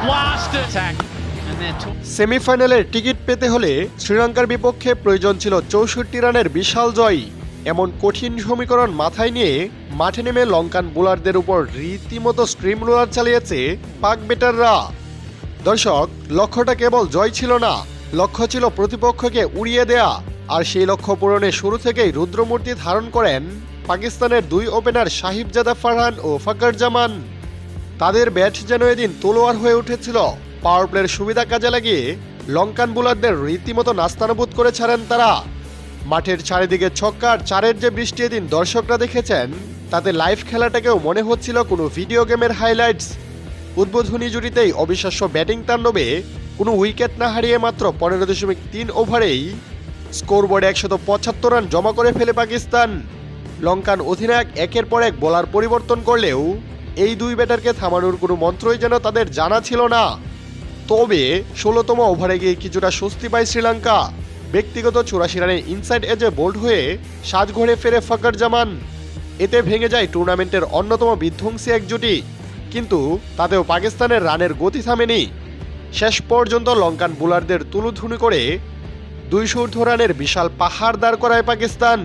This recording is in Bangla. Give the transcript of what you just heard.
blast attack. সেমিফাইনালের টিকিট পেতে হলে শ্রীলঙ্কার বিপক্ষে প্রয়োজন ছিল ৬৪ রানের বিশাল জয়। এমন কঠিন সমীকরণ মাথায় নিয়ে মাঠে নেমে লঙ্কান বোলারদের উপর রীতিমতো স্ট্রিম রোলার চালিয়েছে পাক ব্যাটাররা। দর্শক, লক্ষ্যটা কেবল জয় ছিল না, লক্ষ্য ছিল প্রতিপক্ষকে উড়িয়ে দেয়া। আর সেই লক্ষ্য পূরণে শুরু থেকেই রুদ্রমূর্তি ধারণ করেন পাকিস্তানের দুই ওপেনার সাহিবজাদা ফারহান ও ফাকর জামান। তাদের ব্যাট যেন এদিন তলোয়ার হয়ে উঠেছিল। পাওয়ার প্লের সুবিধা কাজে লাগিয়ে লঙ্কান বোলারদের রীতিমতো নাস্তানাবুদ করে ছাড়েন তারা। মাঠের চারিদিকে ছক্কার চারের যে বৃষ্টি এদিন দর্শকরা দেখেছেন, তাতে লাইভ খেলাটাকেও মনে হচ্ছিল কোনো ভিডিও গেমের হাইলাইটস। উদ্বোধনী জুটিতেই অবিশ্বাস্য ব্যাটিং তাণ্ডবে কোনো উইকেট না হারিয়ে মাত্র 15.3 ওভারেই স্কোরবোর্ডে 175 রান জমা করে ফেলে পাকিস্তান। লঙ্কান অধিনায়ক একের পর এক বোলার পরিবর্তন করলেও এই দুই ব্যাটারকে থামানোর কোনো মন্ত্রই যেন তাদের জানা ছিল না। তবে 16তম ওভারে গিয়ে কিছুটা স্বস্তি পায় শ্রীলঙ্কা। ব্যক্তিগত 84 রানে ইনসাইড এজে বোল্ড হয়ে সাজঘরে ফেরে ফাকর জামান। এতে ভেঙে যায় টুর্নামেন্টের অন্যতম বিধ্বংসী এক জুটি। কিন্তু তাতেও পাকিস্তানের রানের গতি থামেনি। শেষ পর্যন্ত লঙ্কান বোলারদের তুলুধুনি করে 200 রানের বিশাল পাহাড় দাঁড় করায় পাকিস্তান।